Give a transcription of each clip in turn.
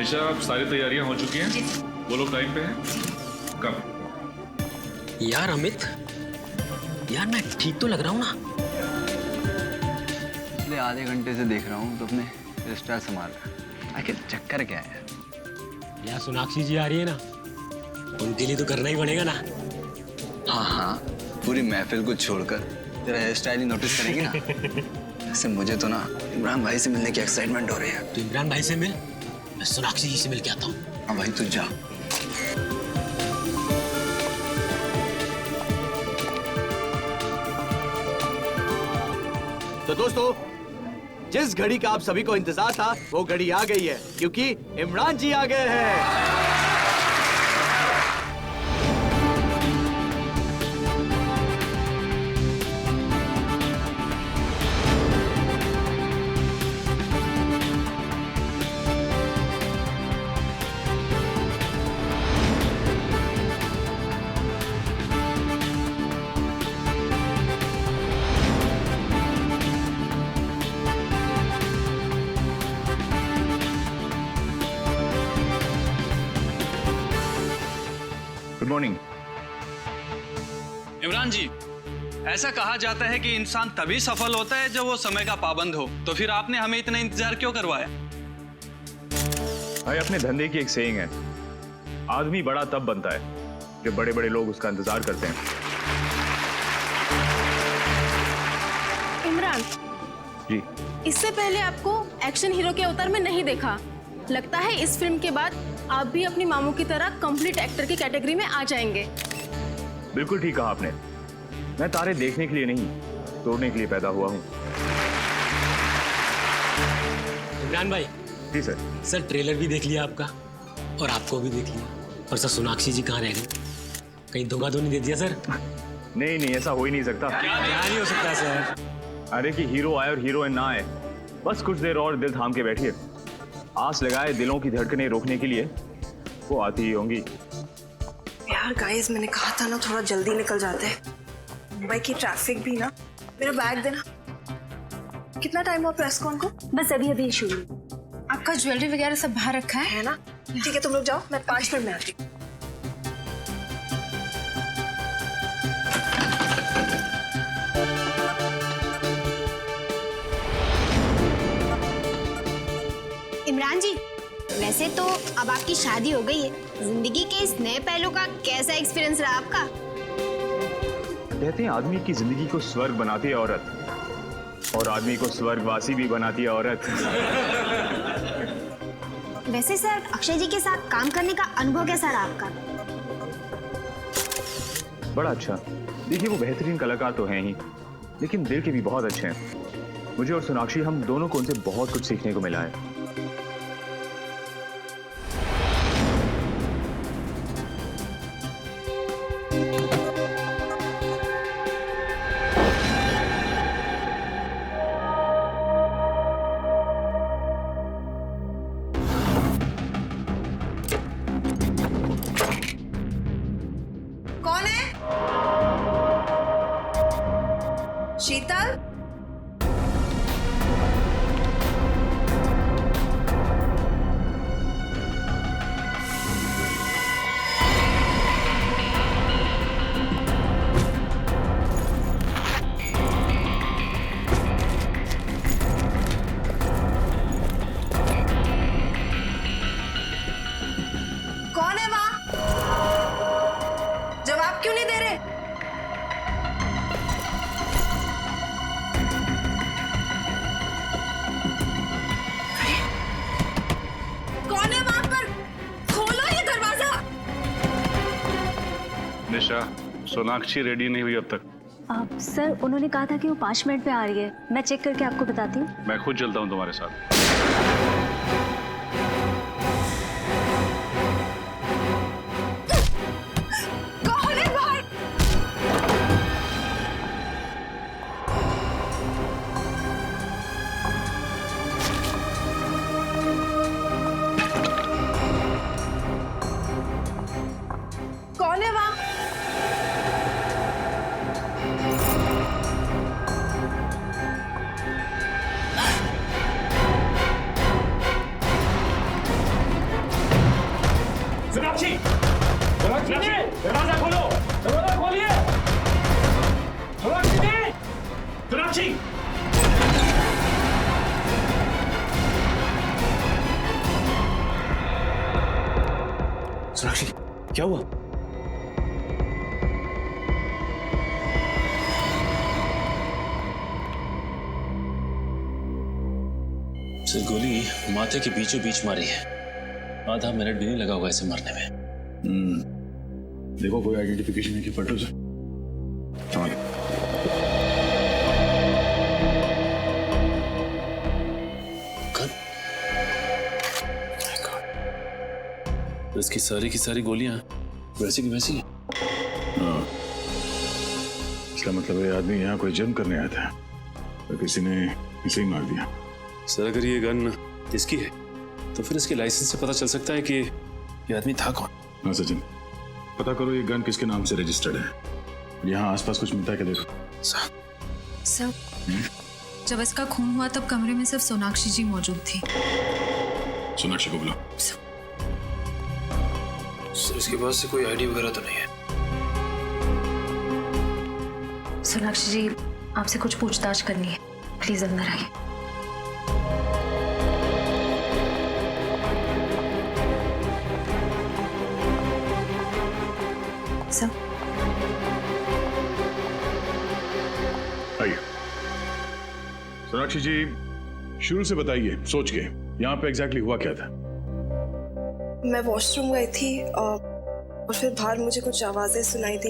निशा, अब सारी तैयारियां हो चुकी हैं? वो लोग टाइम पे हैं? कब? यार अमित, यार मैं ठीक तो लग रहा हूँ ना? पिछले आधे घंटे से देख रहा हूँ तो अपने हेयर स्टाइल संभाल रहा। आखिर चक्कर क्या है? यार सोनाक्षी जी आ रही है ना, उनके लिए तो करना ही पड़ेगा ना। हाँ हाँ, पूरी महफिल को छोड़कर तेरा हेयर स्टाइल ही नोटिस करेंगे ना। वैसे मुझे तो ना इमरान भाई से मिलने की एक्साइटमेंट हो रही है। तो इमरान भाई से मिल, मैं सोनाक्षी जी से मिल के आता हूँ। हाँ भाई, तू जा। तो दोस्तों, जिस घड़ी का आप सभी को इंतजार था वो घड़ी आ गई है, क्योंकि इमरान जी आ गए हैं। Good morning. इमरान जी, ऐसा कहा जाता है कि इंसान तभी सफल होता है जब वो समय का पाबंद हो, तो फिर आपने हमें इतना इंतजार क्यों करवाया? भाई, अपने धंधे की एक सेइंग है, आदमी बड़ा तब बनता है जब बड़े बड़े लोग उसका इंतजार करते हैं। इमरान जी। इससे पहले आपको एक्शन हीरो के अवतार में नहीं देखा। लगता है इस फिल्म के बाद आप भी अपनी मामू की तरह कंप्लीट एक्टर की कैटेगरी में आ जाएंगे। बिल्कुल ठीक कहा आपने। मैं तारे देखने के लिए नहीं, तोड़ने के लिए पैदा हुआ हूँ। इमरान भाई। जी सर। सर ट्रेलर भी देख लिया आपका, और आपको भी देख लिया, और सर सोनाक्षी जी कहाँ रह गई? कहीं धोखा तो नहीं दे दिया सर? नहीं नहीं, ऐसा हो ही नहीं सकता। क्या नहीं हो सकता सर? अरे कि हीरो आए और हीरोइन ना आए, बस कुछ देर और दिल थाम के बैठिए। आस लगाए दिलों की धड़कनें रोकने के लिए वो आती ही होंगी। यार गाइस, मैंने कहा था ना थोड़ा जल्दी निकल जाते हैं। मुंबई की ट्रैफिक भी ना। मेरा बैग देना। कितना टाइम हुआ प्रेस कॉन को? बस अभी अभी शुरू। आपका ज्वेलरी वगैरह सब बाहर रखा है ना? ठीक है, तुम लोग जाओ, मैं 5 मिनट में आती हूँ। इमरान जी, वैसे तो अब आपकी शादी हो गई है, जिंदगी के इस नए पहलू का कैसा एक्सपीरियंस रहा आपका? कहते हैं आदमी की जिंदगी को स्वर्ग बनाती है औरत, और आदमी को स्वर्गवासी भी बनाती है औरत। वैसे सर, अक्षय जी के साथ काम करने का अनुभव कैसा रहा आपका? बड़ा अच्छा। देखिए, वो बेहतरीन कलाकार तो हैं ही, लेकिन दिल के भी बहुत अच्छे हैं। मुझे और सोनाक्षी, हम दोनों को उनसे बहुत कुछ सीखने को मिला है। कौन है? शीतल? कौन है वहां? जवाब क्यों नहीं दे रहे? कौन है वहां पर? खोलो ये दरवाजा। निशा, सोनाक्षी रेडी नहीं हुई अब तक। सर, उन्होंने कहा था कि वो 5 मिनट में आ रही है। मैं चेक करके आपको बताती हूँ। मैं खुद चलता हूँ तुम्हारे साथ। कौन है बाहर? कौन है वहां? सोनाक्षी! सोनाक्षी, क्या हुआ? सर, गोली माथे के बीचों बीच मारी है। आधा मिनट भी नहीं लगा होगा इसे मरने में। देखो कोई आइडेंटिफिकेशन है कि फोटो से? तो इसकी सारी की सारी गोलियां वैसी की वैसी हैं। इसका मतलब है आदमी यहाँ कोई जर्म करने आया था तो किसी ने इसे ही मार दिया। सर, अगर ये गन इसकी है तो फिर इसके लाइसेंस से पता चल सकता है कि ये आदमी था कौन। हाँ सचिन, पता करो ये गन किसके नाम से रजिस्टर्ड है। यहाँ आसपास कुछ मिलता है क्या? देखो सर, जब इसका खून हुआ तब कमरे में सिर्फ सोनाक्षी जी मौजूद थी। सोनाक्षी को बुलाओ। सर, इसके पास से कोई आईडी वगैरह तो नहीं है? सोनाक्षी जी, आपसे कुछ पूछताछ करनी है, प्लीज अंदर आइए। सर, आइए। सोनाक्षी जी, शुरू से बताइए सोच के यहाँ पे एग्जैक्टली हुआ क्या था? मैं वॉशरूम गई थी और फिर बाहर मुझे कुछ आवाजें सुनाई दी।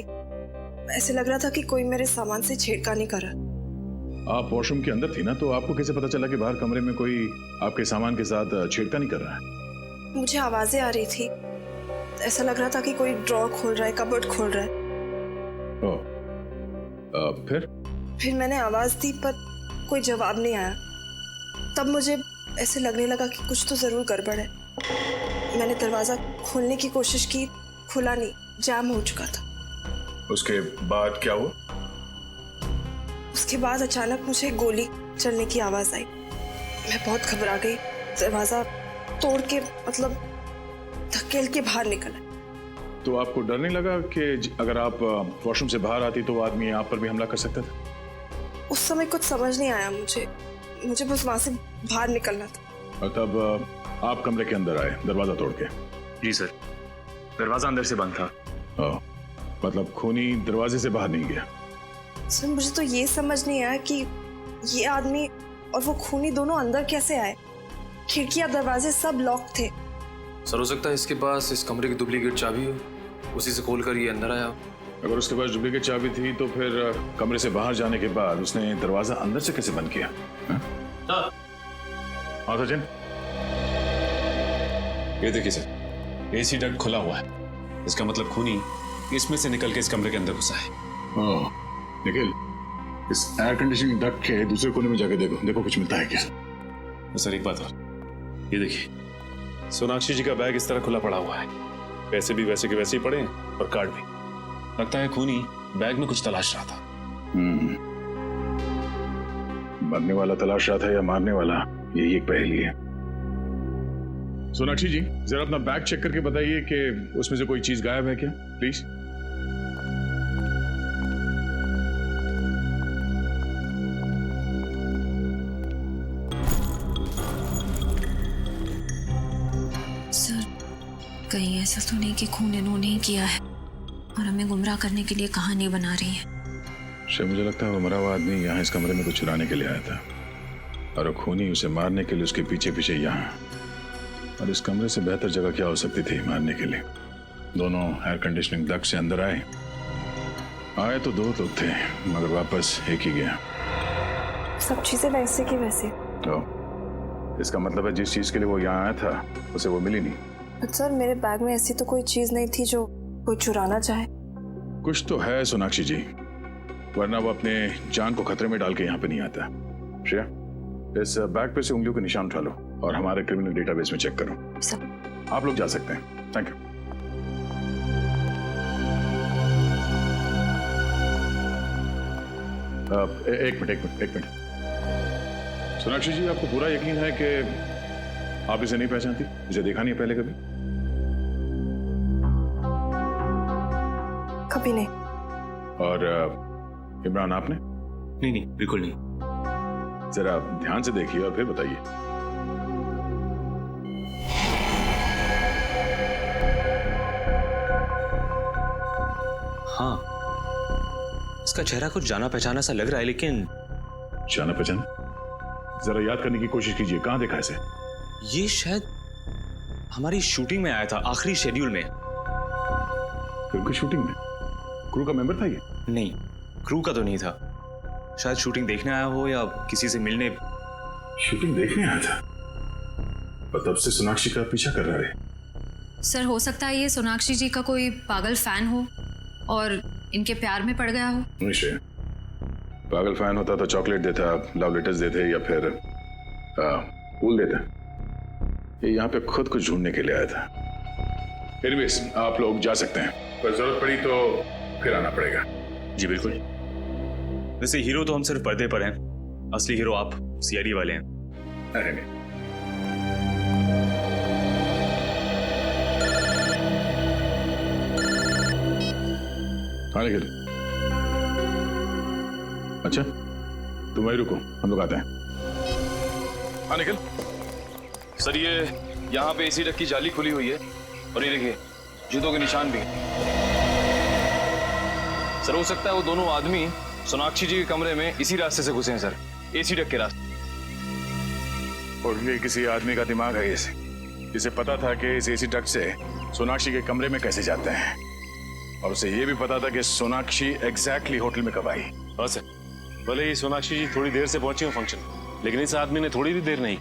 ऐसे लग रहा था कि कोई मेरे सामान से छेड़खानी कर रहा। आप वॉशरूम के अंदर थी ना, तो आपको कैसे पता चला कि बाहर कमरे में कोई आपके सामान के साथ छेड़खानी कर रहा है? मुझे आवाजें आ रही थी। ऐसा लग रहा था कि कोई ड्रॉर खोल रहा है, कबर्ड खोल रहा है। फिर मैंने आवाज दी पर कोई जवाब नहीं आया। तब मुझे ऐसे लगने लगा कि कुछ तो जरूर गड़बड़ है। मैंने दरवाजा खोलने की कोशिश की, खुला नहीं, जाम हो चुका था। उसके बाद क्या हुआ? उसके बाद अचानक मुझे गोली चलने की आवाज आई। मैं बहुत घबरा गई। दरवाजा तोड़ के मतलब धकेल के बाहर निकला। तो आपको डर नहीं लगा कि अगर आप वॉशरूम से बाहर आती तो वो आदमी आप पर भी हमला कर सकता था? उस समय कुछ समझ नहीं आया मुझे बस वहां से बाहर निकलना था। और तब आप कमरे के अंदर आए दरवाजा तोड़ के? जी सर, दरवाजा अंदर से बंद था। मतलब खूनी दरवाजे से बाहर नहीं गया? सर, मुझे तो ये समझ नहीं आया कि ये आदमी और वो खूनी दोनों अंदर कैसे आए। खिड़कियां, दरवाजे सब लॉक थे। सर, हो सकता है इसके पास इस कमरे की डुप्लीकेट चाबी हो, उसी से खोल कर ये अंदर आया। अगर उसके पास डुप्लीकेट चाबी थी तो फिर कमरे से बाहर जाने के बाद उसने दरवाजा अंदर से कैसे बंद किया? हाँ सचिन, ये देखिए सर, एसी डक्ट खुला हुआ है। इसका मतलब खूनी इसमें से निकल के इस कमरे के अंदर घुसा है। निखिल, इस एयर कंडीशनिंग डक्ट के दूसरे कोने में जाके देखो कुछ मिलता है क्या? तो सर, एक बात और, ये देखिए, सोनाक्षी जी का बैग इस तरह खुला पड़ा हुआ है। पैसे भी वैसे के वैसे ही पड़े हैं और कार्ड भी। लगता है खूनी बैग में कुछ तलाश रहा था। मरने वाला तलाश रहा था या मारने वाला, यही एक पहेली है। सोनाक्षी जी, जरा अपना बैग चेक करके बताइए कि उसमें से कोई चीज गायब है क्या, प्लीज। सर, कहीं ऐसा तो नहीं कि खून इन्होंने ही किया है और हमें गुमराह करने के लिए कहानी बना रही है? शायद मुझे लगता है वो मरा हुआ आदमी यहाँ इस कमरे में कुछ चुराने के लिए आया था और वो खूनी उसे मारने के लिए उसके पीछे पीछे यहाँ। और इस कमरे से बेहतर जगह क्या हो सकती थी मारने के लिए? दोनों एयर कंडीशनिंग डक्ट से अंदर आए तो दो लोग थे मगर वापस एक ही गया। सब चीजें वैसे की वैसे। तो इसका मतलब है जिस चीज के लिए वो यहाँ आया था उसे वो मिली नहीं। पर सर, मेरे बैग में ऐसी तो कोई चीज नहीं थी जो कोई चुराना चाहे। कुछ तो है सोनाक्षी जी, वरना वो अपने जान को खतरे में डाल के यहाँ पे नहीं आता। श्रेया, इस बैग पे से उंगलियों के निशान उठा लो और हमारे क्रिमिनल डेटाबेस में चेक करो। सर, आप लोग जा सकते हैं। Thank you. एक मिनट। सोनाक्षी जी, आपको पूरा यकीन है कि आप इसे नहीं पहचानती? इसे देखा नहीं है पहले कभी? कभी नहीं। और इमरान, आपने? नहीं नहीं, बिल्कुल नहीं। जरा ध्यान से देखिए और फिर बताइए। हाँ, इसका चेहरा कुछ जाना पहचाना सा लग रहा है, लेकिन जाना पहचाना? जरा याद करने की कोशिश कीजिए, कहाँ देखा इसे? ये शायद हमारी शूटिंग में आया था, आखिरी शेड्यूल में। फिल्म की शूटिंग में? क्रू का मेंबर था ये? नहीं, क्रू का तो नहीं था। शायद शूटिंग देखने आया हो या किसी से मिलने। शूटिंग देखने आया था और तब से सोनाक्षी का पीछा कर रहा है। सर हो सकता है ये सोनाक्षी जी का कोई पागल फैन हो और इनके प्यार में पड़ गया हो। निश्चय, पागल फैन होता तो चॉकलेट देता, लव लेटर्स देते या फिर फूल देता। ये यहाँ पे खुद कुछ ढूंढने के लिए आया था। फिर भी आप लोग जा सकते हैं, पर जरूरत पड़ी तो फिर आना पड़ेगा। जी बिल्कुल। वैसे हीरो तो हम सिर्फ पर्दे पर हैं, असली हीरो आप सीआईडी वाले हैं। अरे नहीं, हाँ निखिल। अच्छा तुम वहीं रुको, हम लोग आते हैं। हाँ निखिल। सर ये यहाँ पे एसी डक की जाली खुली हुई है और ये देखिए जूतों के निशान भी हैं। सर हो सकता है वो दोनों आदमी सोनाक्षी जी के कमरे में इसी रास्ते से घुसे हैं सर, एसी डक के रास्ते। और ये किसी आदमी का दिमाग है इसे, जिसे पता था कि इस एसी डक से सोनाक्षी के कमरे में कैसे जाते हैं, और उसे ये भी पता था कि सोनाक्षी एग्जैक्टली होटल में कब आई। हाँ सर, भले ही सोनाक्षी जी थोड़ी देर से पहुंची हो फंक्शन, लेकिन इस आदमी ने थोड़ी भी देर नहीं,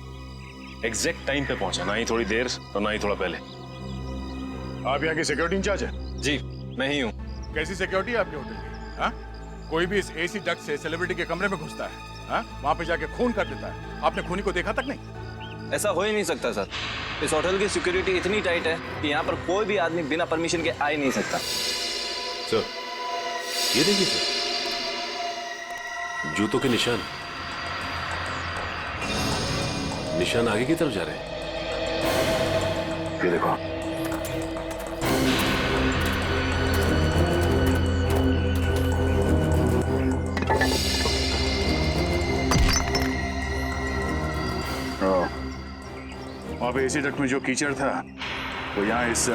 एग्जैक्ट टाइम पे पहुंचा, ना ही थोड़ी देर और ना ही थोड़ा पहले। आप यहाँ की सिक्योरिटी इंचार्ज है? जी मैं ही हूँ। कैसी सिक्योरिटी है आपके होटल की? हाँ? कोई भी इस एसी डक से सेलिब्रिटी के कमरे में घुसता है, हाँ? वहाँ पे जाके खून कर देता है। आपने खूनी को देखा तक नहीं? ऐसा हो ही नहीं सकता सर, इस होटल की सिक्योरिटी इतनी टाइट है कि यहाँ पर कोई भी आदमी बिना परमिशन के आ ही नहीं सकता। सर ये देखिए सर, जूतों के निशान आगे की तरफ जा रहे हैं। ये देखो, वहाँ पे एसी डक्ट में जो कीचड़ था वो यहाँ इस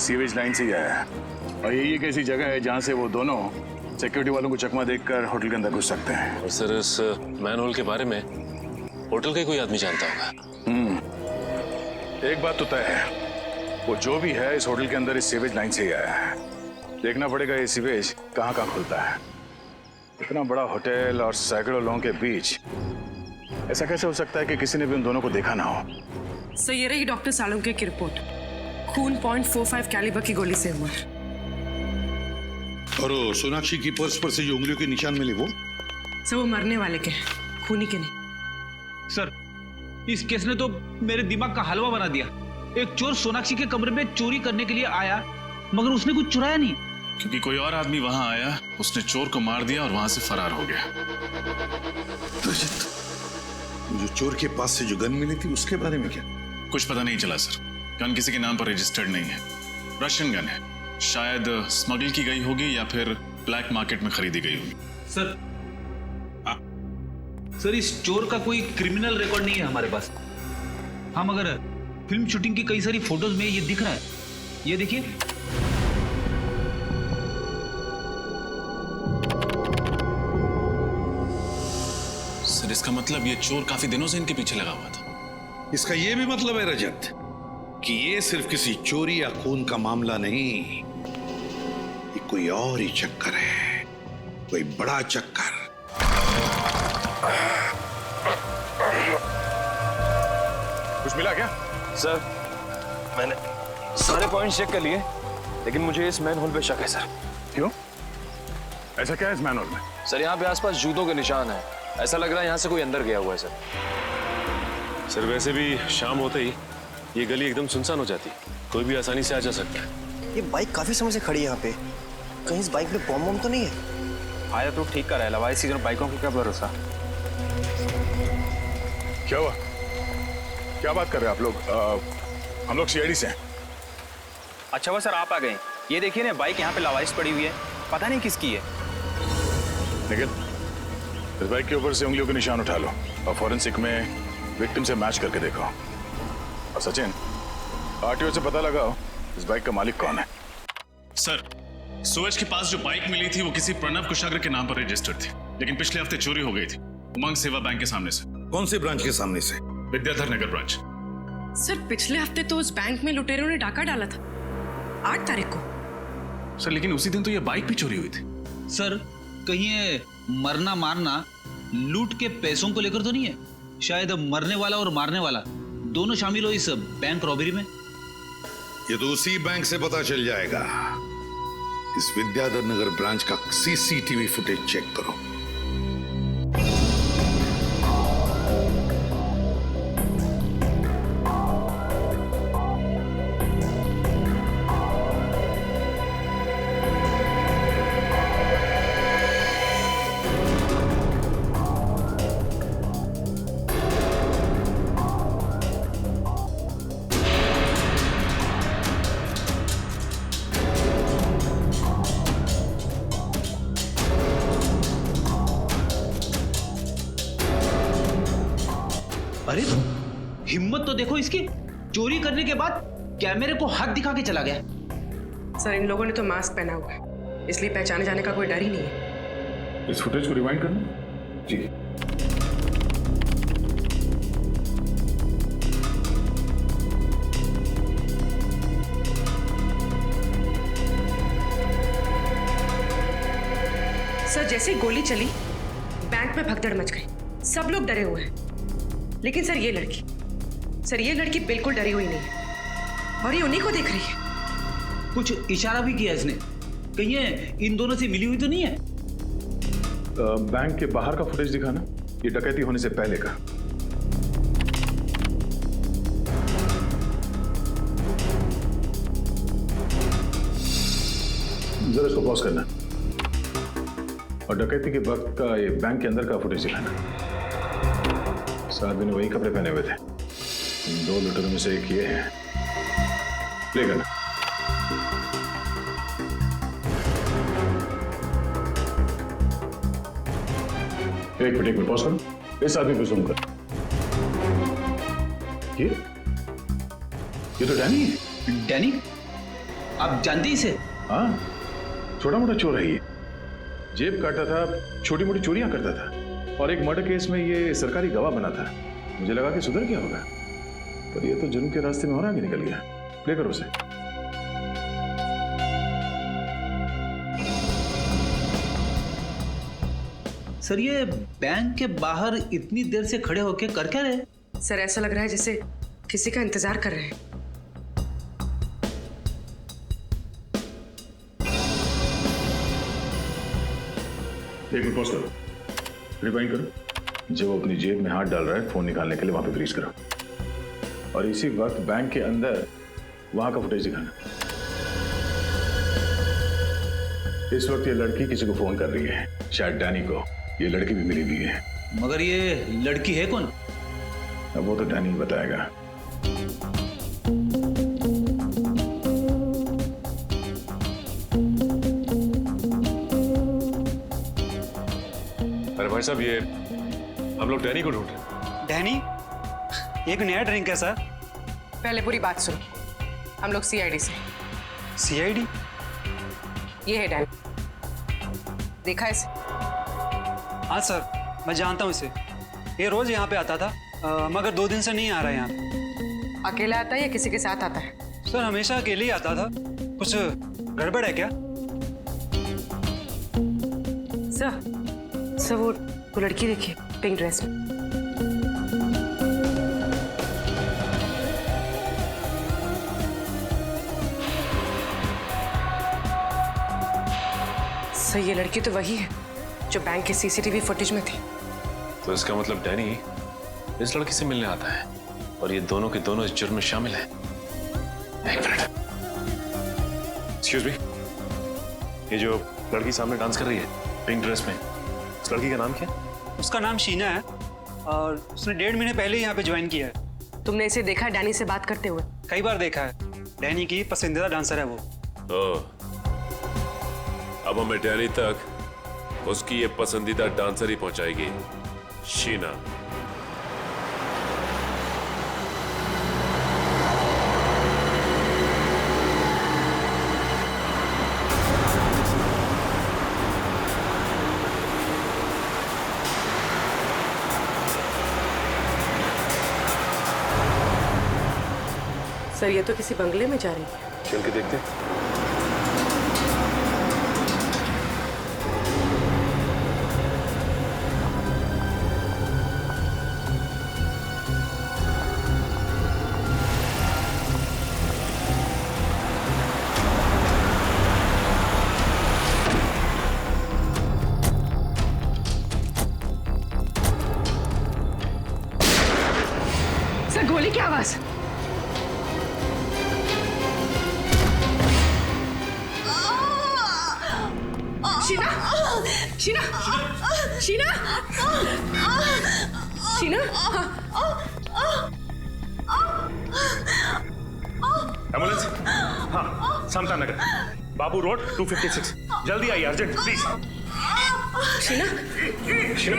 सीवेज लाइन से ही आया है, और यही एक ऐसी जगह है जहाँ से वो दोनों सिक्योरिटी वालों को चकमा देखकर होटल के अंदर घुस सकते हैं। और सर इस मैनहोल के बारे में होटल का कोई आदमी जानता होगा। एक बात तो तय है, वो जो भी है इस होटल के अंदर इस सीवेज लाइन से ही आया है। देखना पड़ेगा ये सीवेज कहाँ कहाँ खुलता है। इतना बड़ा होटल और सैकड़ों लोगों के बीच ऐसा कैसे हो सकता है कि किसी ने भी उन दोनों को देखा ना हो? सर ये रही डॉक्टर सालुंके की रिपोर्ट, खून .45 कैलिबर की गोली से हुआ। और सोनाक्षी की पर्स पर से जो उंगलियों के निशान मिले वो? सर वो मरने वाले के, खूनी के नहीं। सर इस केस ने तो मेरे दिमाग का हलवा बना दिया। एक चोर सोनाक्षी के कमरे में चोरी करने के लिए आया, मगर उसने कुछ चुराया नहीं, क्योंकि कोई और आदमी वहां आया, उसने चोर को मार दिया और वहां से फरार हो गया। जो चोर के पास से जो गन मिली थी उसके बारे में क्या? कुछ पता नहीं चला सर। गन किसी के नाम पर रजिस्टर्ड नहीं है, रशियन गन है। शायद स्मगल की गई होगी या फिर ब्लैक मार्केट में खरीदी गई होगी। सर इस चोर का कोई क्रिमिनल रिकॉर्ड नहीं है हमारे पास। हाँ मगर फिल्म शूटिंग की कई सारी फोटोज में ये दिख रहा है, ये देखिए। सर इसका मतलब ये चोर काफी दिनों से इनके पीछे लगा हुआ था। इसका ये भी मतलब है रजत कि ये सिर्फ किसी चोरी या खून का मामला नहीं, ये कोई और ही चक्कर है, कोई बड़ा चक्कर। कुछ मिला क्या? सर मैंने सारे पॉइंट्स चेक कर लिए, लेकिन मुझे इस मैन होल पे शक है सर। क्यों? ऐसा क्या है इस मैन होल में? सर यहाँ पे आसपास जूतों के निशान है, ऐसा लग रहा है यहाँ से कोई अंदर गया हुआ है सर। सर वैसे भी शाम होते ही ये गली एकदम सुनसान हो जाती, कोई भी आसानी से आ जा सकता है। ये बाइक काफी समय से खड़ी है यहाँ पे, कहीं इस बाइक में बम बम तो नहीं है? आया तो ठीक कर रहा है, लवाई सीजन बाइकों की क्या भरोसा। क्या हुआ? क्या बात कर रहे हैं आप लोग? हम लोग सीआईडी से हैं। अच्छा हुआ सर आप आ गए। ये देखिए ना बाइक यहाँ पे लावारिस पड़ी हुई है, पता नहीं किसकी है। निखिल इस बाइक के ऊपर से उंगलियों के निशान उठा लो और फॉरेंसिक में विक्टिम से मैच करके देखो। और सचिन, आरटीओ से पता लगाओ इस बाइक का मालिक कौन है। सर, सूरज के पास जो बाइक मिली थी वो किसी प्रणव कुशाग्र के नाम पर रजिस्टर्ड थी, लेकिन पिछले हफ्ते चोरी हो गई थी उमंग सेवा बैंक के सामने से। कौन सी ब्रांच के सामने से? विद्याधर नगर ब्रांच। सर पिछले हफ्ते तो उस बैंक में लुटेरों ने डाका डाला था 8 तारीख को। सर लेकिन उसी दिन तो ये बाइक भी चोरी हुई थी। सर कहीं ये मरना मारना लूट के पैसों को लेकर तो नहीं है? शायद मरने वाला और मारने वाला दोनों शामिल हो इस बैंक रॉबरी में। ये तो उसी बैंक से पता चल जाएगा। इस विद्याधर नगर ब्रांच का सीसीटीवी फुटेज चेक करो। अरे हिम्मत तो देखो इसकी, चोरी करने के बाद कैमरे को हाथ दिखा के चला गया। सर इन लोगों ने तो मास्क पहना हुआ है, इसलिए पहचाने जाने का कोई डर ही नहीं है। इस फुटेज को रिवाइंड करना जी। सर जैसे ही गोली चली बैंक में भगदड़ मच गई, सब लोग डरे हुए हैं। लेकिन सर ये लड़की बिल्कुल डरी हुई नहीं है और ये उन्हीं को देख रही है। कुछ इशारा भी किया इसने, कहीं ये इन दोनों से मिली हुई तो नहीं है? बैंक के बाहर का फुटेज दिखाना, ये डकैती होने से पहले का। जरा इसको पॉज करना और डकैती के वक्त का ये बैंक के अंदर का फुटेज दिखाना। इस आदमी ने वही कपड़े पहने हुए थे। इन 2 लुटेरों में से एक ये है। प्ले करना। एक मिनट पॉज करो, इस आदमी को जूम कर। ये तो डैनी है। डैनी? आप जानते इसे? हाँ, छोटा मोटा चोर है ये। जेब काटता था, छोटी मोटी चोरियां करता था और एक मर्डर केस में ये सरकारी गवाह बना था। मुझे लगा कि सुधर गया होगा, पर ये तो जुर्म के रास्ते में और आगे निकल गया। प्ले करो उसे। सर ये बैंक के बाहर इतनी देर से खड़े होके कर क्या रहे? सर ऐसा लग रहा है जैसे किसी का इंतजार कर रहे हैं। एक मिनट पॉज करो, रिवाइंड करो। जब वो अपनी जेब में हाथ डाल रहा है फोन निकालने के लिए, वहां पे फ्रीज करो और इसी वक्त बैंक के अंदर वहां का फुटेज दिखाना। इस वक्त ये लड़की किसी को फोन कर रही है, शायद डैनी को। ये लड़की भी मिली हुई है। मगर ये लड़की है कौन? अब वो तो डैनी ही बताएगा। अरे भाई साहब, ये हम लोग डैनी को ढूंढ रहे हैं। डैनी? एक नया ड्रिंक है सर। पहले पूरी बात सुनो, हम लोग सीआईडी से। सीआईडी? ये है डैनी, देखा इसे? हाँ सर, मैं जानता हूँ इसे। ये रोज यहाँ पे आता था, मगर 2 दिन से नहीं आ रहा है यहाँ। अकेला आता है या किसी के साथ आता है? सर हमेशा अकेले ही आता था। कुछ गड़बड़ है क्या? सर वो लड़की देखिए पिंक ड्रेस में। सर ये लड़की तो वही है जो बैंक के सीसीटीवी फुटेज में थी। तो इसका मतलब डैनी इस लड़की से मिलने आता है और ये दोनों के दोनों इस जुर्म में शामिल हैं। एक मिनट, एक्सक्यूज मी, ये जो लड़की सामने डांस कर रही है पिंक ड्रेस में, उस लड़की का नाम क्या है? उसका नाम शीना है और उसने 1.5 महीने पहले यहाँ पे ज्वाइन किया है। तुमने इसे देखा डैनी से बात करते हुए? कई बार देखा है। डैनी की पसंदीदा डांसर है वो। अब हमें डैनी तक उसकी ये पसंदीदा डांसर ही पहुंचाएगी, शीना। सर ये तो किसी बंगले में जा रही है। चल के देखते हैं। सर गोली की आवाज। शीना, शीना, शीना, शीना। एम्बुलेंस। हाँ, समता नगर, बाबू रोड 256। जल्दी आइए, अर्जेंट प्लीज। शीना, शीना।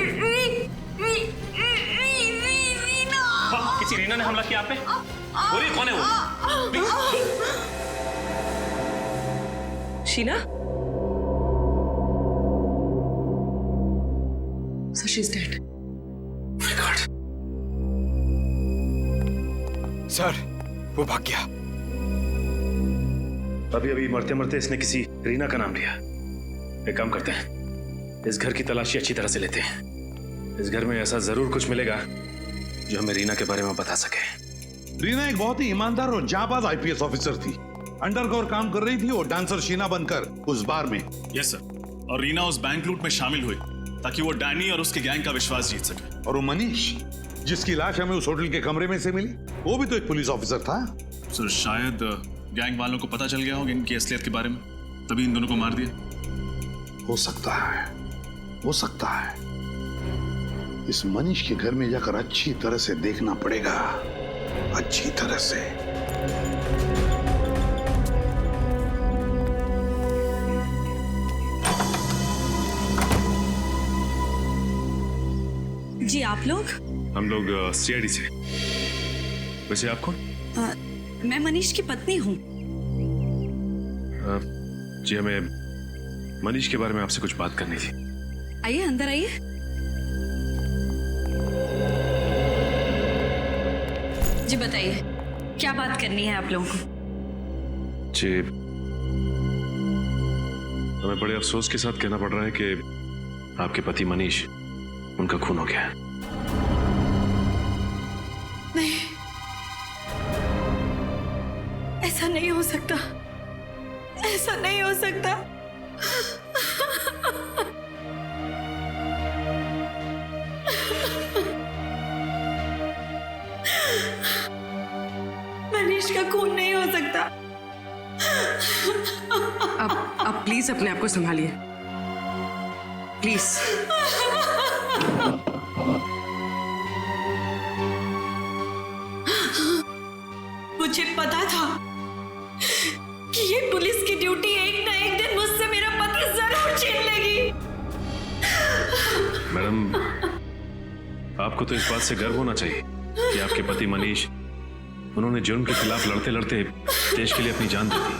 हाँ, किसी रीना ने हमला किया आप पे? बोलिए कौन है वो? Sheena. So she's dead. My God. Sir, वो भाग गया। अभी अभी मरते मरते इसने किसी रीना का नाम लिया। एक काम करते हैं, इस घर की तलाशी अच्छी तरह से लेते हैं। इस घर में ऐसा जरूर कुछ मिलेगा जो हमें रीना के बारे में बता सके। रीना एक बहुत ही ईमानदार और जाबाज आईपीएस ऑफिसर थी। अंडरकवर काम कर रही थी और डांसर शीना बनकर उस बार में। Yes sir. और रीना उस बैंक लूट में शामिल हुई ताकि वो डैनी और उसके गैंग का विश्वास जीत सके। और वो मनीष, जिसकी लाश हमें उस होटल के कमरे में से मिली, वो भी तो एक पुलिस ऑफिसर था। सर शायद गैंग वालों को पता चल गया होगा इनकी असलियत के बारे में, तभी इन दोनों को मार दिया। हो सकता है, हो सकता है। इस मनीष के घर में जाकर अच्छी तरह से देखना पड़ेगा, अच्छी तरह से। जी आप लोग? हम लोग सीआईडी से। वैसे आप कौन? मैं मनीष की पत्नी हूँ। जी हमें मनीष के बारे में आपसे कुछ बात करनी थी। आइए अंदर आइए। जी बताइए क्या बात करनी है आप लोगों को? जी हमें बड़े अफसोस के साथ कहना पड़ रहा है कि आपके पति मनीष, उनका खून हो गया है। नहीं, ऐसा नहीं हो सकता, ऐसा नहीं हो सकता। मनीष का खून नहीं हो सकता। अब प्लीज अपने आप को संभालिए, प्लीज। मुझे पता था कि ये पुलिस की ड्यूटी एक ना एक दिन मुझसे मेरा पति जरूर छीन लेगी। मैडम, आपको तो इस बात से गर्व होना चाहिए कि आपके पति मनीष, उन्होंने जुर्म के खिलाफ लड़ते लड़ते देश के लिए अपनी जान दे दी।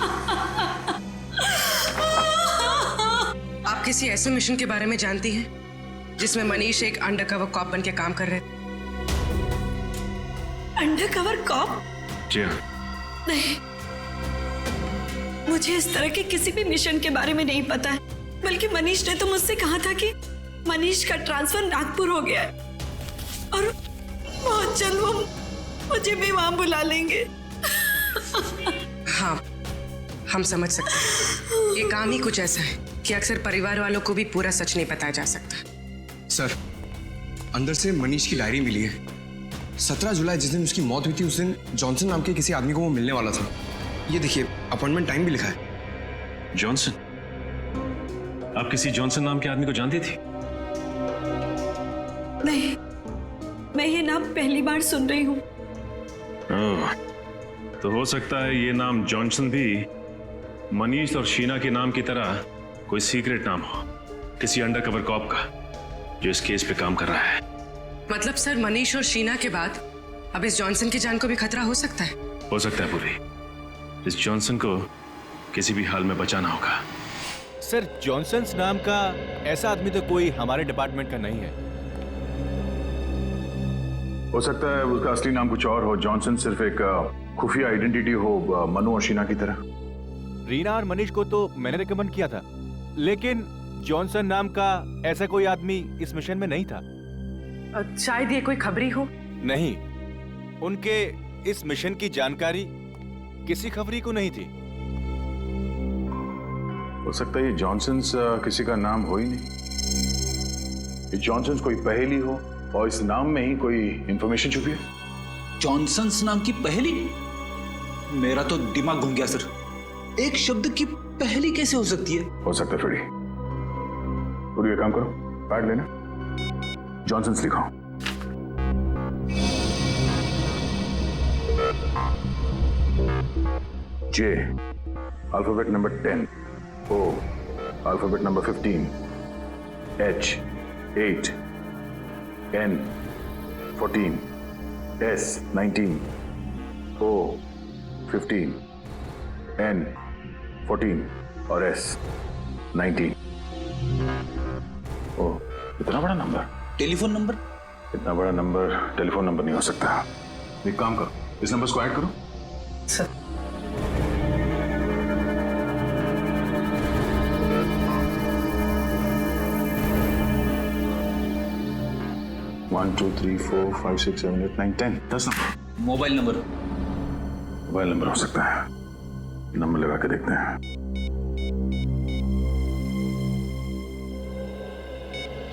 आप किसी ऐसे मिशन के बारे में जानती हैं जिसमें मनीष एक अंडरकवर कॉप बन के काम कर रहे थे? Undercover corp? जी हाँ। नहीं, मुझे इस तरह के किसी भी मिशन के बारे में नहीं पता है। बल्कि मनीष ने तो मुझसे कहा था कि मनीष का ट्रांसफर नागपुर हो गया है और बहुत जल्द वो मुझे भी वहां बुला लेंगे। हाँ, हम समझ सकते हैं। ये काम ही कुछ ऐसा है कि अक्सर परिवार वालों को भी पूरा सच नहीं बताया जा सकता। सर, अंदर से मनीष की डायरी मिली है। 17 जुलाई जिस दिन उसकी मौत हुई थी, उस दिन जॉनसन नाम के किसी आदमी को वो मिलने वाला था। ये देखिए, अपॉइंटमेंट टाइम भी लिखा है। जॉनसन? आप किसी जॉनसन नाम के आदमी को जानती थी? नहीं, मैं ये नाम पहली बार सुन रही हूँ। तो हो सकता है ये नाम जॉनसन भी मनीष और शीना के नाम की तरह कोई सीक्रेट नाम हो। किसी अंडरकवर कॉप का जो इस केस पे काम कर रहा है। मतलब सर मनीष और शीना के बाद अब इस जॉनसन की जान को भी खतरा हो सकता है? हो सकता है पूरी। इस जॉनसन को किसी भी हाल में बचाना होगा। सर जॉनसन नाम का ऐसा आदमी तो कोई हमारे डिपार्टमेंट का नहीं है। हो सकता है उसका असली नाम कुछ और हो। जॉनसन सिर्फ एक खुफिया आइडेंटिटी हो, मनु और शीना की तरह। रीना और मनीष को तो मैंने रिकमेंड किया था, लेकिन जॉनसन नाम का ऐसा कोई आदमी इस मिशन में नहीं था। शायद ये कोई खबरी हो। नहीं, उनके इस मिशन की जानकारी किसी खबरी को नहीं थी। हो सकता है ये जॉनसन किसी का नाम हो ही नहीं। ये जॉनसन कोई पहेली हो और इस नाम में ही कोई इंफॉर्मेशन छुपी है। जॉनसन्स नाम की पहेली? मेरा तो दिमाग घूम गया सर। एक शब्द की पहेली कैसे हो सकती है? हो सकता है फ्रेडी। पूरी काम करो, पैड लेना, Johnson's लिखाओ। J, alphabet number 10. O, alphabet number 15. H, 8. N, 14. S, 19. O, 15. N, 14. और S, 19. ओ, इतना बड़ा नंबर? Telephone number? इतना बड़ा नंबर टेलीफोन नंबर नहीं हो सकता। एक काम करो, इस नंबर को ऐड करो। Sir 1 2 3 4 5 6 7 8 9 10 10 number. Mobile number? Mobile number हो सकता है। नंबर लगा के देखते हैं।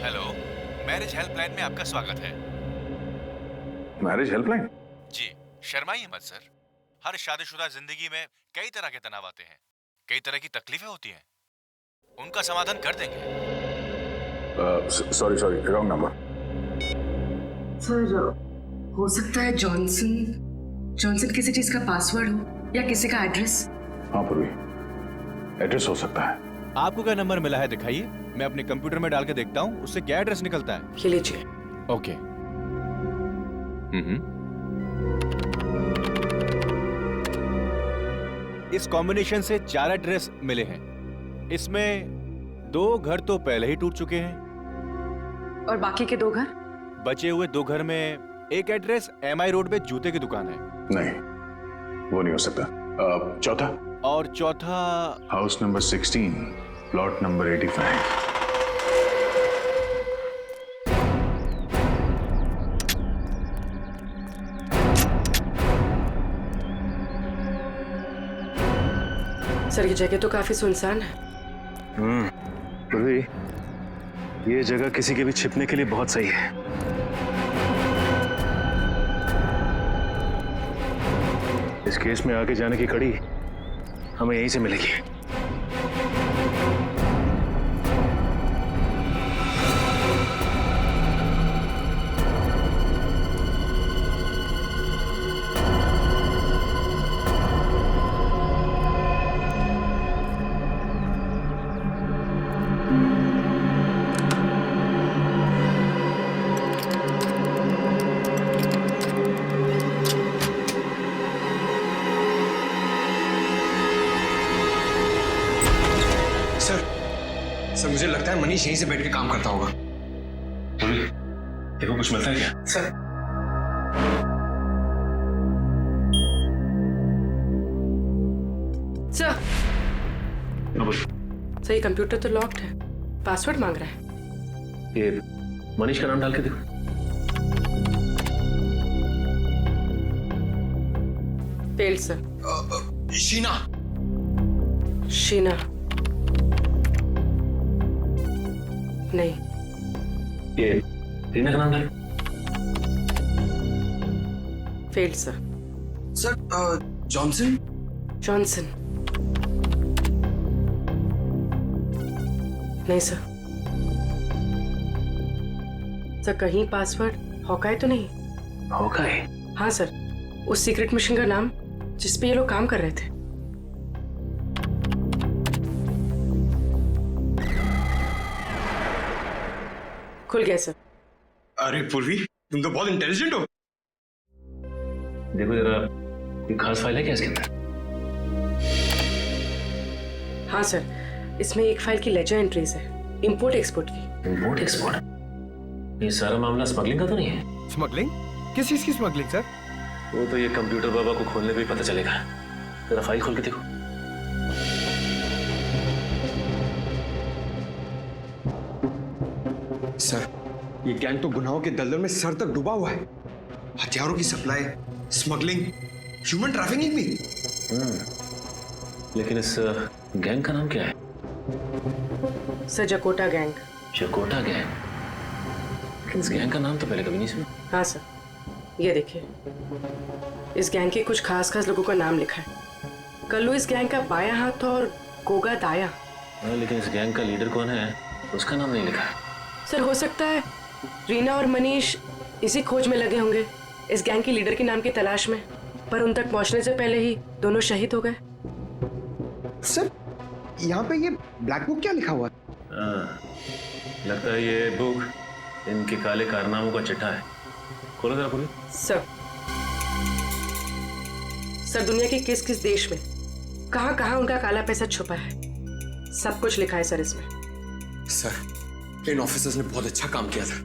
हेलो, मैरिज हेल्पलाइन में आपका स्वागत है। Marriage helpline? जी, शर्माइए मत सर। हर शादीशुदा जिंदगी में कई तरह के तनाव आते हैं, कई तरह की तकलीफें होती हैं। उनका समाधान कर देंगे। Sorry, wrong number. सर हो सकता है जॉनसन किसी चीज का पासवर्ड हो या किसी का एड्रेस। हाँ पूर्वी, एड्रेस हो सकता है। आपको क्या नंबर मिला है दिखाइए, मैं अपने कंप्यूटर में डाल के देखता हूँ उससे क्या एड्रेस निकलता है। ये लीजिए। ओके। इस कॉम्बिनेशन से 4 एड्रेस मिले हैं। इसमें 2 घर तो पहले ही टूट चुके हैं और बाकी के 2 घर? बचे हुए 2 घर में एक एड्रेस MI रोड पे जूते की दुकान है। नहीं, वो नहीं हो सकता। चौथा? और चौथा house number 16, plot number 85। Sir ये जगह तो काफी सुनसान है। पूर्वी, ये जगह किसी के भी छिपने के लिए बहुत सही है। इस केस में आगे जाने की कड़ी हमें यहीं से मिलेगी। सर मुझे लगता है मनीष यहीं से बैठ के काम करता होगा। देखो कुछ मिलता है क्या? सर सही, कंप्यूटर तो लॉक्ड है, पासवर्ड मांग रहा है। ये मनीष का नाम डाल के देखो। Failed sir. शीना नहीं। ये रीना का नाम डालो। Failed sir. जॉनसन नहीं सर। कहीं पासवर्ड हॉकाई तो नहीं? हॉकाई? हाँ सर, उस सीक्रेट मिशन का नाम जिस पे ये लोग काम कर रहे थे। खुल गया सर। अरे पूर्वी, तुम तो बहुत इंटेलिजेंट हो। देखो जरा, कोई खास फाइल है क्या इसके अंदर? हाँ सर, इसमें एक फाइल की लेजर एंट्रीज है, इंपोर्ट एक्सपोर्ट की। Import export? ये सारा मामला स्मगलिंग का तो नहीं है? स्मगलिंग? किस चीज की स्मगलिंग सर? वो तो ये कंप्यूटर बाबा को खोलने पे ही पता चलेगा। जरा फाइल खोल के देखो। सर, ये गैंग तो गुनाहों के दलदल में सर तक डूबा हुआ है। हथियारों की सप्लाई, स्मगलिंग, ह्यूमन ट्रैफिकिंग भी। लेकिन इस गैंग का नाम क्या है? सर जकोटा गैंग। जकोटा गैंग? लेकिन इस गैंग का नाम तो पहले कभी नहीं सुना। हाँ सर, ये देखिए, इस गैंग के कुछ खास लोगों का नाम लिखा है। कल्लू इस गैंग का बायां हाथ था और गोगा दाया। लेकिन इस गैंग का लीडर कौन है उसका नाम नहीं लिखा है। सर हो सकता है रीना और मनीष इसी खोज में लगे होंगे, इस गैंग के लीडर के नाम की तलाश में, पर उन तक पहुंचने से पहले ही दोनों शहीद हो गए। सर, यहाँ पे ये ब्लैक बुक क्या लिखा हुआ है? लगता है ये बुक इनके काले कारनामों का चिट्ठा है। खोलो जरा खोलो। सर दुनिया के किस किस देश में कहाँ कहाँ उनका काला पैसा छुपा है, सब कुछ लिखा है सर इसमें। सर, इन ऑफिसर्स ने बहुत अच्छा काम किया था।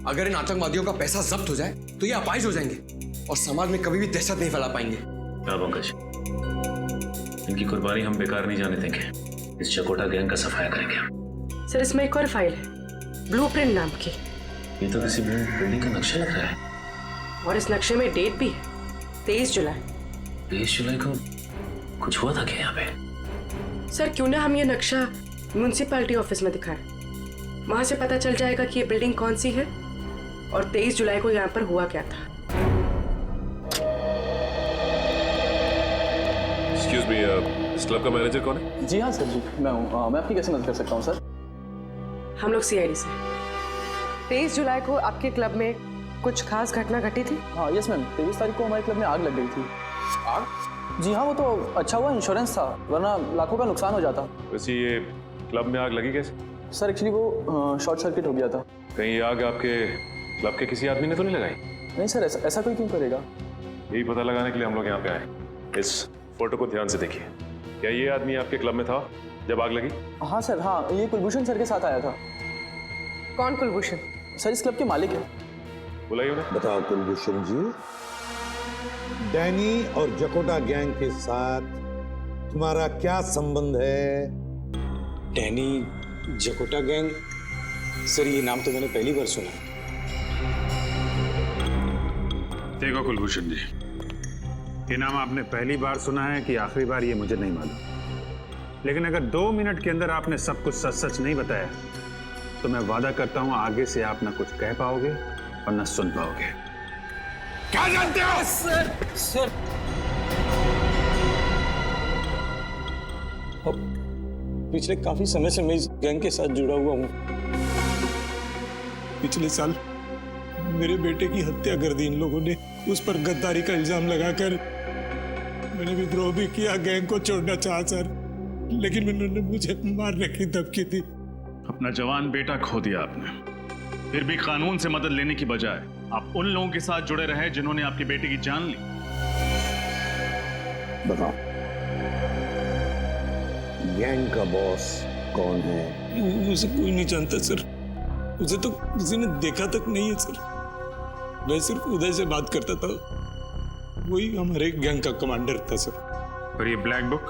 अगर इन आतंकवादियों का पैसा जब्त हो जाए तो ये अपाहिज हो जाएंगे और समाज में कभी भी दहशत नहीं फैला पाएंगे। पंकज, इनकी कुर्बानी हम बेकार नहीं जाने देंगे। इस चकोटा गैंग का सफाया करेंगे हम। सर इसमें एक और फाइल है, ब्लूप्रिंट नाम की। ये तो किसी बिल्डिंग का नक्शा लग रहा है। और इस नक्शे में डेट भी है, 23 जुलाई। 23 जुलाई को कुछ हुआ था क्या यहाँ पे? सर क्यों ना हम ये नक्शा म्यूनिसिपैलिटी ऑफिस में दिखाएं, वहां से पता चल जाएगा कि ये बिल्डिंग कौन सी है और 23 जुलाई को यहाँ पर हुआ क्या था। एक्सक्यूज मी, इस क्लब का मैनेजर कौन है? जी हाँ सर जी, मैं हूँ। मैं आपकी कैसे मदद कर सकता हूँ सर? हम लोग CID से। 23 जुलाई को आपके क्लब में कुछ खास घटना घटी थी? हाँ यस मैम, 23 तारीख को हमारे क्लब में आग लग गई थी। आग? जी हाँ, वो तो अच्छा हुआ इंश्योरेंस था, वरना लाखों का नुकसान हो जाता। वैसे ये क्लब में आग लगी कैसे? सर एक्चुअली वो शॉर्ट सर्किट हो गया था। कहीं ये आग आपके क्लब के किसी आदमी ने तो नहीं लगाई? नहीं सर, ऐसा कोई क्यों करेगा? यही पता लगाने के लिए हम लोग यहाँ पे आए। इस फोटो को ध्यान से देखिए। क्या ये आदमी आपके क्लब में था जब आग लगी? हाँ सर, हाँ, ये कुलभूषण सर के साथ आया था। कौन कुलभूषण? सर इस क्लब के मालिक है। बुलाइए उन्हें। बताओ कुलभूषण जी, डैनी और जकोटा गैंग के साथ तुम्हारा क्या संबंध है? Danny, जकोटा gang? सर ये नाम तो मैंने पहली बार सुना। देखो कुलभूषण जी, ये नाम आपने पहली बार सुना है कि आखिरी बार, ये मुझे नहीं मालूम। लेकिन अगर 2 मिनट के अंदर आपने सब कुछ सच सच नहीं बताया तो मैं वादा करता हूं आगे से आप ना कुछ कह पाओगे और ना सुन पाओगे। क्या जानते हो? सर पिछले काफी समय से मैं इस गैंग के साथ जुड़ा हुआ हूँ। पिछले साल मेरे बेटे की हत्या कर दी इन लोगों ने। उस पर गद्दारी का इल्जाम लगाकर मैंने विद्रोह भी किया, गैंग को छोड़ना चाहा सर, लेकिन उन्होंने मुझे मारने की धमकी दी। अपना जवान बेटा खो दिया आपने, फिर भी कानून से मदद लेने की बजाय आप उन लोगों के साथ जुड़े रहे जिन्होंने आपके बेटे की जान ली। बताओ, गैंग का बॉस कौन है? मुझे कोई नहीं जानता सर, मुझे तो किसी ने देखा तक नहीं है सर। मैं सिर्फ उदय से बात करता था, वही हमारे गैंग का कमांडर था सर। और ये ब्लैक बुक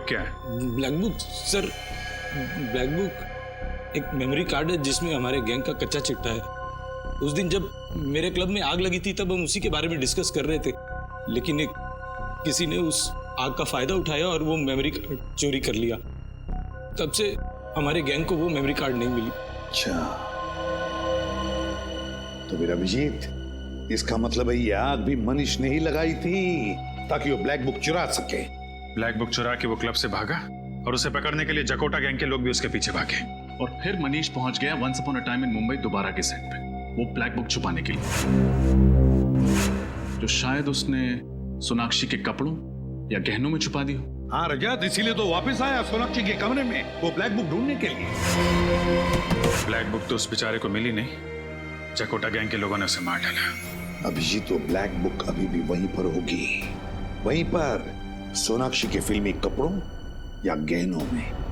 क्या है? Black book sir, black book एक मेमोरी कार्ड है जिसमें हमारे गैंग का कच्चा चिट्ठा है। उस दिन जब मेरे क्लब में आग लगी थी तब हम उसी के बारे में डिस्कस कर रहे थे, लेकिन किसी ने उस आग का फायदा उठाया और वो मेमोरी कार्ड चोरी कर लिया। तब से हमारे गैंग को वो मेमोरी कार्ड नहीं मिली। अच्छा, तो मेरा अभिजीत, इसका मतलब है ये आग भी मनीष ने ही लगाई थी ताकि वो ब्लैक बुक चुरा सके। ब्लैक बुक चुरा के वो क्लब से भागा और उसे पकड़ने के लिए जकोटा गैंग के लोग भी उसके पीछे भागे। और फिर मनीष पहुंच गया once upon a time in Mumbai दोबारा के सेट पे, वो ब्लैक बुक छुपाने के लिए, जो शायद उसने सोनाक्षी के कपड़ों या गहनों में छुपा दी हो। हाँ रजत, इसीलिए तो वापस आया सोनाक्षी के कमरे में वो ब्लैक बुक ढूंढने के लिए। ब्लैक बुक तो उस बेचारे को मिली नहीं, जकोटा गैंग के लोगों ने उसे मार डाला। अभिजीत, तो ब्लैक बुक अभी भी वहीं पर होगी, वहीं पर सोनाक्षी के फिल्मी कपड़ों या गहनों में।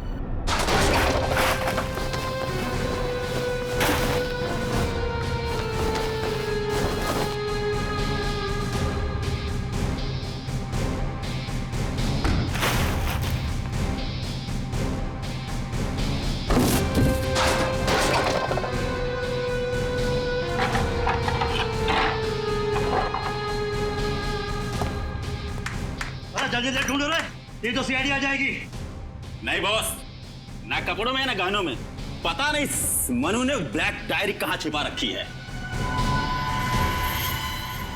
जल्दी से ढूंढो रे, ये तो सीआईडी आ जाएगी। नहीं बॉस, ना कपड़ों में ना गहनों में, पता नहीं मनु ने ब्लैक डायरी कहां छिपा रखी है।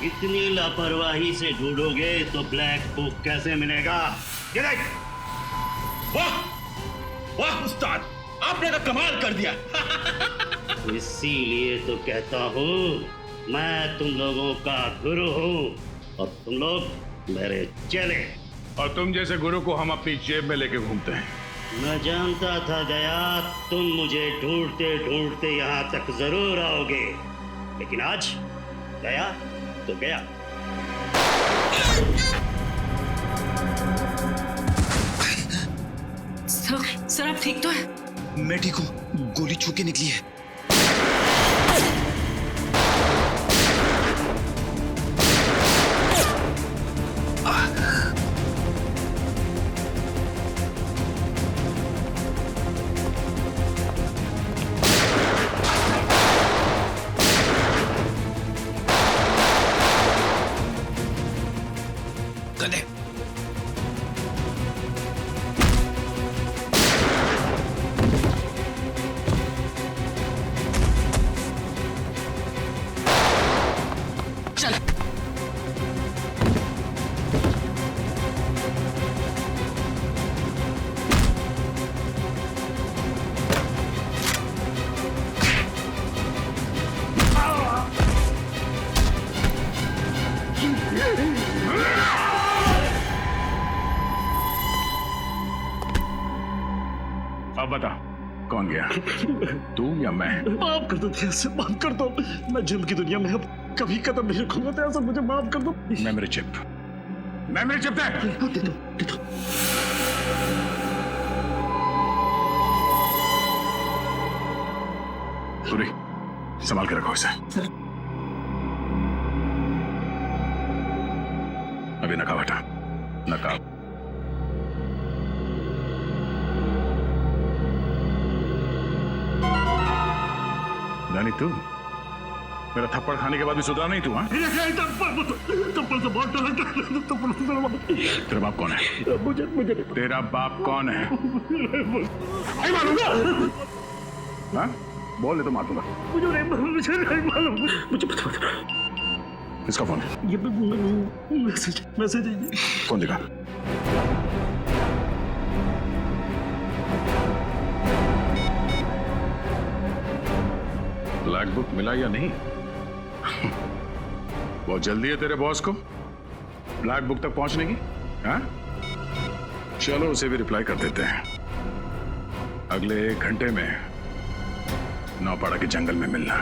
इतनी लापरवाही से ढूंढोगे तो ब्लैक बुक कैसे मिलेगा? ये देख। वाह वाह उस्ताद, आपने तो कमाल कर दिया। इसीलिए तो कहता हूँ मैं तुम लोगों का गुरु हूँ और तुम लोग मेरे चेले। और तुम जैसे गुरु को हम अपनी जेब में लेके घूमते हैं। मैं जानता था गया तुम मुझे ढूंढते ढूंढते यहाँ तक जरूर आओगे, लेकिन आज गया तो गया। सर आप ठीक तो है? मैं ठीक हूँ, गोली छू के निकली है। अब बता, कौन गया, तू या मैं? माफ कर दो ऐसे, माफ कर दो। मैं जिम की दुनिया में अब कभी कदम नहीं रखूंगा, तो ऐसा मुझे माफ कर दो। मेमोरी चिप, मेमोरी चिप दे। दे दो। पूरी संभाल के रखो इसे। अभी नकाब हटा, नकाब। रानी तू मेरा थप्पड़ खाने के बाद भी सुधरा नहीं तू? हाँ, थप्पड़ से बहुत डर लगता है। तेरा बाप कौन है? मुझे तेरा बाप कौन है? नहीं मालूंगा। हाँ, बोल ले तो मार दूंगा। मुझे नहीं मालूम। मुझे बता दो। किसका फोन है? ये मैसेज है। फोन दिखा। ब्लैक बुक मिला या नहीं? बहुत जल्दी है तेरे बॉस को ब्लैक बुक तक पहुंचने की। हाँ, चलो उसे भी रिप्लाई कर देते हैं। अगले 1 घंटे में नौपाड़ा के जंगल में मिलना।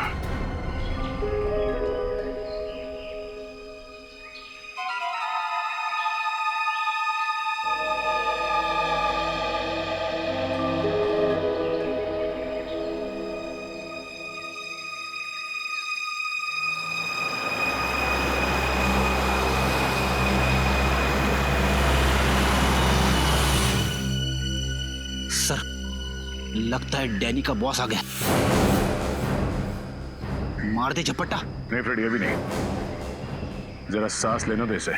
सर, लगता है डैनी का बॉस आ गया। मार दे झपट्टा। नहीं फ्रेड, ये भी नहीं, जरा सांस लेने दे इसे।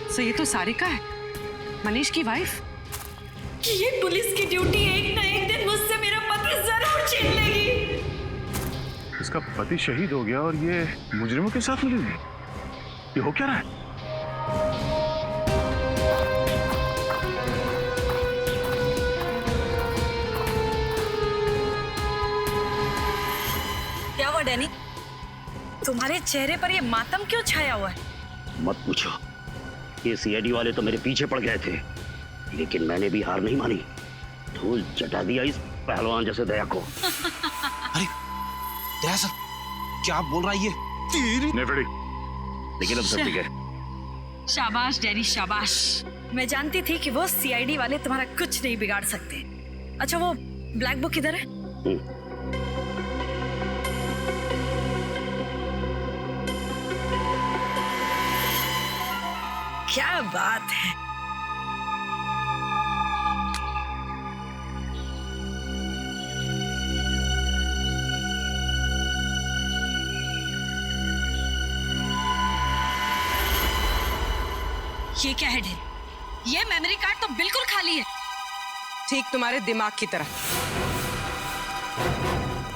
सर ये तो सारिका है, मनीष की वाइफ। ये पुलिस की ड्यूटी एक ना एक दिन मुझसे मेरा पति जरूर छीन लेगी। इसका पति शहीद हो गया और ये मुजरिमों के साथ मिली हुई। ये हो क्या रहा है? हुआ डैनी? तुम्हारे चेहरे पर ये मातम क्यों छाया हुआ है? मत पूछो, ये सीआईडी वाले तो मेरे पीछे पड़ गए थे, लेकिन मैंने भी हार नहीं मानी। धूल चटा दिया इस पहलवान जैसे दया को। अरे दया सर, क्या बोल रहा है ये? नेफेडी, लेकिन अब सब ठीक है। शाबाश डैनी शाबाश। मैं जानती थी कि वो सीआईडी वाले तुम्हारा कुछ नहीं बिगाड़ सकते। अच्छा वो ब्लैक बुक किधर है? क्या बात है। ये क्या है ढेर? ये मेमोरी कार्ड तो बिल्कुल खाली है। ठीक तुम्हारे दिमाग की तरह।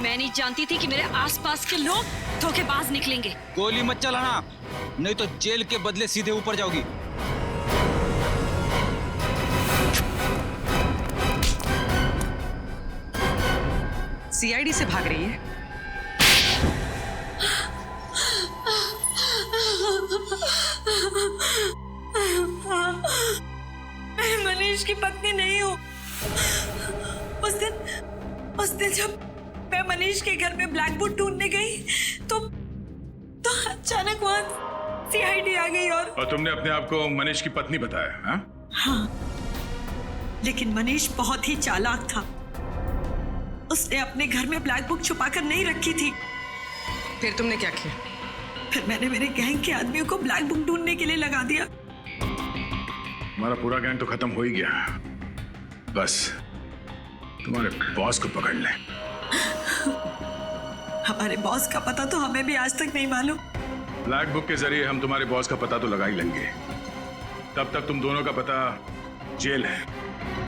मैं नहीं जानती थी कि मेरे आसपास के लोग धोखेबाज निकलेंगे। गोली मत चलाना, नहीं तो जेल के बदले सीधे ऊपर जाओगी। सीआईडी से भाग रही है? मैं मनीष की पत्नी नहीं हूँ। उस दिन जब मैं मनीष के घर में ब्लैक बुक ढूंढने गई तो अचानक वहाँ सीआईडी आ गई और तुमने अपने आप को मनीष की पत्नी बताया? हाँ? हाँ, लेकिन मनीष बहुत ही चालाक था। उसने अपने घर में ब्लैक बुक छुपा कर नहीं रखी थी। फिर तुमने क्या किया? फिर मैंने मेरे गैंग के आदमियों को ब्लैक बुक ढूंढने के लिए लगा दिया। हमारा पूरा गैंग तो खत्म हो ही गया, बस तुम्हारे बॉस को पकड़ ले। हमारे बॉस का पता तो हमें भी आज तक नहीं मालूम। ब्लैक बुक के जरिए हम तुम्हारे बॉस का पता तो लगा ही लेंगे, तब तक तुम दोनों का पता जेल है।